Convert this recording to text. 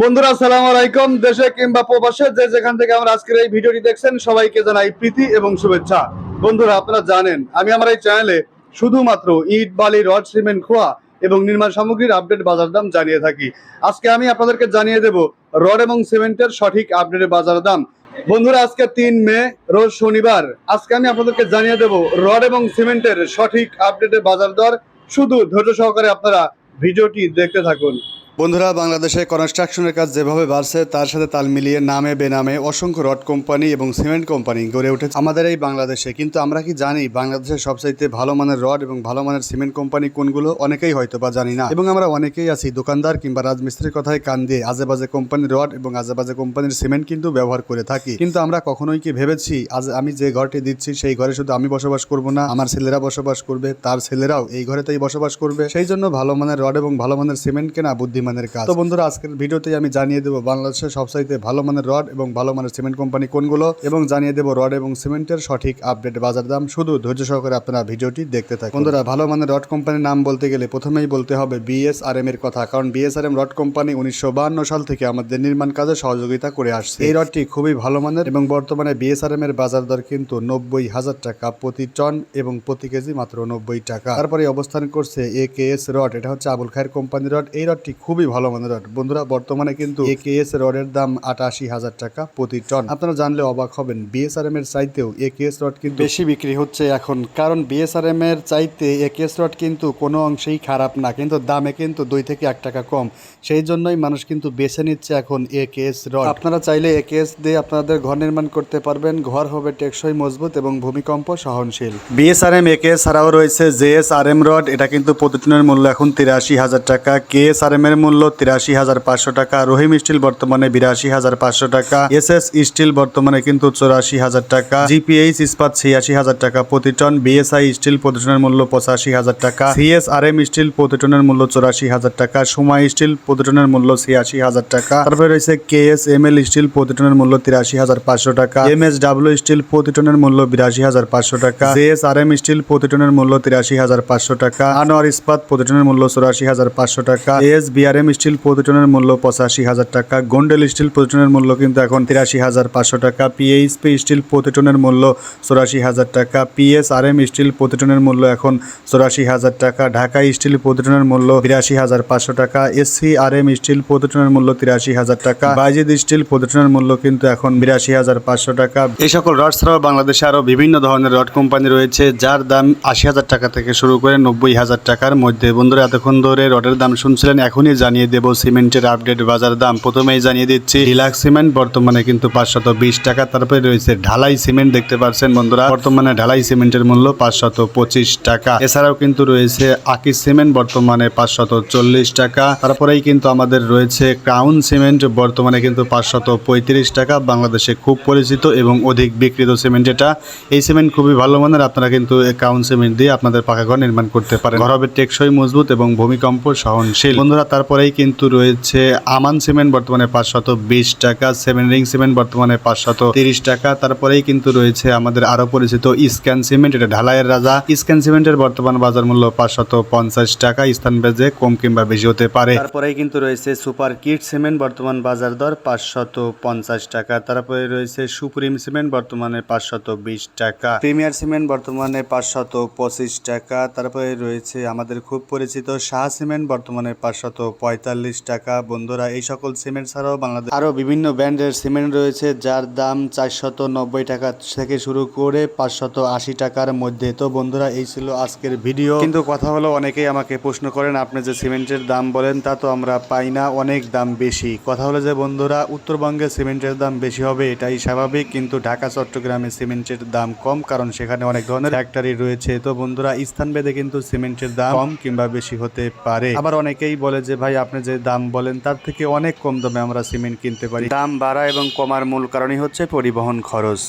বন্ধুরা আসসালামু আলাইকুম। দেশে কিংবা প্রবাসে যে যেখান থেকে আমরা আজকের এই ভিডিওটি দেখছেন সবাইকে জানাই প্রীতি এবং শুভেচ্ছা। বন্ধুরা আপনারা জানেন আমি আমার এই চ্যানেলে শুধুমাত্র ইট বালি রড সিমেন্ট খোয়া এবং নির্মাণ সামগ্রীর আপডেট বাজার দাম জানিয়ে থাকি। আজকে আমি আপনাদেরকে জানিয়ে দেব রড এবং সিমেন্টের সঠিক আপডেটের বাজার দাম। বন্ধুরা আজকে ৩ মে রোজ শনিবার। আজকে আমি আপনাদেরকে জানিয়ে দেব রড এবং সিমেন্টের সঠিক আপডেটের বাজার দর। শুধু ধৈর্য সহকারে আপনারা ভিডিওটি দেখতে থাকুন। বন্ধুরা বাংলাদেশে কনস্ট্রাকশনের কাজ যেভাবে বাড়ছে তার সাথে তাল মিলিয়ে নামে বেনামে অসংখ্য রড কোম্পানি এবং সিমেন্ট কোম্পানি গড়ে উঠেছে আমাদের এই বাংলাদেশে। কিন্তু আমরা কি জানি বাংলাদেশের সবচাইতে ভালো মানের রড এবং ভালো মানের সিমেন্ট কোম্পানি কোনগুলো? অনেকেই হয়তো বা জানি না, এবং আমরা অনেকেই আছি দোকানদার কিংবা রাজমিস্ত্রির কথায় কান দিয়ে আজেবাজে কোম্পানির রড এবং আজেবাজে কোম্পানির সিমেন্ট কিন্তু ব্যবহার করে থাকি। কিন্তু আমরা কখনোই কি ভেবেছি আজ আমি যে ঘরটি দিচ্ছি সেই ঘরে শুধু আমি বসবাস করব না, আমার ছেলেরা বসবাস করবে, তার ছেলেরাও এই ঘরেতেই বসবাস করবে। সেই জন্য ভালো মানের রড এবং ভালো মানের সিমেন্ট কেনা বুদ্ধি কাজ। তো বন্ধুরা আজকের ভিডিওতে আমি জানিয়ে দেবো বাংলাদেশের সবচাইতে ভালো মানের রড এবং ভালো মানের সিমেন্ট কোম্পানি কোনগুলো, এবং জানিয়ে দেবো রড এবং সিমেন্টের সঠিক আপডেট বাজার দাম। শুধু ধৈর্য সহকারে আপনারা ভিডিওটি দেখতে থাকুন। বন্ধুরা ভালো মানের রড কোম্পানির নাম বলতে গেলে প্রথমেই বলতে হবে বিএসআরএম এর কথা, কারণ বিএসআরএম রড কোম্পানি 1952 সাল থেকে আমাদের নির্মাণ কাজে সহযোগিতা করে আসছে। এই রডটি খুবই ভালো মানের এবং বর্তমানে বিএসআরএম এর বাজার দর কিন্তু 90,000 টাকা প্রতি টন এবং প্রতি কেজি মাত্র 90 টাকা। তারপরে অবস্থান করছে একেএস রড, এটা হচ্ছে আবুল খায়ের কোম্পানির রড। এই রডটি খুবই ভালো মানের রড। বন্ধুরা বর্তমানে কিন্তু একেএস রডের দাম 88,000 টাকা প্রতি টন। আপনারা জানলে অবাক হবেন বিএসআরএম এর চাইতেও একেএস রড কিন্তু বেশি বিক্রি হচ্ছে এখন, কারণ বিএসআরএম এর চাইতে একেএস রড কিন্তু কোনো অংশেই খারাপ না, কিন্তু দামে কিন্তু 2 থেকে 1 টাকা কম। সেই জন্যই মানুষ কিন্তু বেছে নিচ্ছে এখন একেএস রড। আপনারা চাইলে একেএস দিয়ে আপনাদের ঘর নির্মাণ করতে পারবেন। ঘর হবে টেকসই, মজবুত এবং ভূমিকম্প সহনশীল। বিএসআরএম একেএস ছাড়াও রয়েছে জেএসআরএম রড, এটা কিন্তু প্রতি টনের মূল্য এখন 83,000 টাকা। কেএসআরএম এর মূল্য 83,500 টাকা। রহিম স্টিল বর্তমানে 82,500 টাকা। এসএস স্টিল বর্তমানে কিন্তু 84,000 টাকা। জিপিএইচ ইস্পাত 86,000 টাকা প্রতি টন। বিএসআই স্টিল প্রতি টনের মূল্য 85,000 টাকা। সিএসআরএম স্টিল প্রতি টনের মূল্য 84,000 টাকা। সুমা স্টিল প্রতি টনের মূল্য 86,000 টাকা। তারপরে রয়েছে কেএসএমএল স্টিল প্রতি টনের মূল্য 83,500 টাকা। এমএসডব্লিউ স্টিল প্রতি টনের মূল্য 82,500 টাকা। জেএসআরএম স্টিল প্রতি টনের মূল্য 83,500 টাকা। আনোয়ার ইস্পাত প্রতি টনের মূল্য 84,500 টাকা। এসবিআরএম স্টিল প্রতি টনের মূল্য 85,000 টাকা। গোন্ডেল স্টিল প্রতি টনের মূল্য কিন্তু এখন 83,500 টাকা। পিএইচপি স্টিল প্রতি টনের মূল্য 84,000 টাকা। পিএসআরএম স্টিল প্রতি টনের মূল্য এখন 84,000 টাকা। ঢাকা স্টিল প্রতি টনের মূল্য 82,500 টাকা। এসসিআরএম স্টিল প্রতি টনের মূল্য 83,000 টাকা। বাইজিদ স্টিল প্রতি টনের মূল্য কিন্তু এখন 82,500 টাকা। এই সকল রড ছাড়াও বাংলাদেশে আরো বিভিন্ন ধরনের রড কোম্পানি রয়েছে যার দাম 80,000 টাকা থেকে শুরু করে 90,000 টাকার মধ্যে। বন্ধুরা এতক্ষণ ধরে রডের দাম শুনছিলেন, এখনই জানিয়ে দেব সিমেন্টের আপডেট বাজার দাম। প্রথমেই জানিয়ে দিচ্ছি ডিলাক্স সিমেন্ট বর্তমানে কিন্তু 520 টাকা। তারপরে রয়েছে ঢালাই সিমেন্ট, দেখতে পাচ্ছেন বন্ধুরা বর্তমানে ঢালাই সিমেন্টের মূল্য 525 টাকা। এছাড়াও কিন্তু রয়েছে আকিস সিমেন্ট বর্তমানে 540 টাকা। তারপরেই কিন্তু আমাদের রয়েছে ক্রাউন সিমেন্ট বর্তমানে কিন্তু 535 টাকা। বাংলাদেশে খুব পরিচিত এবং অধিক বিক্রিত সিমেন্ট এটা। এই সিমেন্ট খুবই ভালো মানের, আপনারা কিন্তু ক্রাউন সিমেন্ট দিয়ে আপনাদের পাকা ঘর নির্মাণ করতে পারেন। ঘর হবে টেকসই, মজবুত এবং ভূমিকম্প সহনশীল। বন্ধুরা তারপরেই কিন্তু রয়েছে আমান সিমেন্ট বর্তমানে 520 টাকা। 7 রিং সিমেন্ট বর্তমানে 530 টাকা। তারপরেই কিন্তু রয়েছে আমাদের আরো পরিচিত স্ক্যান সিমেন্ট, এটা ঢালাইয়ের রাজা। স্ক্যান সিমেন্টের বর্তমান বাজার মূল্য 550 টাকা, স্থান ভেদে কম কিংবা বেশি হতে পারে। তারপরেই কিন্তু রয়েছে সুপার কিট সিমেন্ট বর্তমান বাজার দর 550 টাকা। তারপরে রয়েছে সুপ্রিম সিমেন্ট বর্তমানে 520 টাকা। প্রিমিয়ার সিমেন্ট বর্তমানে 525 টাকা। তারপরে রয়েছে আমাদের খুব পরিচিত শাহ সিমেন্ট বর্তমানে 545 টাকা। বন্ধুরা এই সকল সিমেন্ট ছাড়াও বাংলাদেশ আরো বিভিন্ন ব্র্যান্ডের সিমেন্ট রয়েছে যার দাম 490 টাকা থেকে শুরু করে 580 টাকার মধ্যে। তো বন্ধুরা এই ছিল আজকের ভিডিও। কিন্তু কথা হলো অনেকেই আমাকে প্রশ্ন করেন আপনি যে সিমেন্টের দাম বলেন তা তো আমরা পাই না, অনেক দাম বেশি। কথা হলো যে বন্ধুরা উত্তরবঙ্গে সিমেন্টের দাম বেশি হবে এটাই স্বাভাবিক, কিন্তু ঢাকা চট্টগ্রামে সিমেন্টের দাম কম, কারণ সেখানে অনেক ধরনের ফ্যাক্টরি রয়েছে। তো বন্ধুরা স্থান ভেদে কিন্তু সিমেন্টের দাম কম কিংবা বেশি হতে পারে। আবার অনেকেই বলে যে ভাই আপনি যে দাম বলেন তার থেকে অনেক কম দামে আমরা সিমেন্ট কিনতে পারি। দাম বাড়া এবং কমার মূল কারণই হচ্ছে পরিবহন খরচ।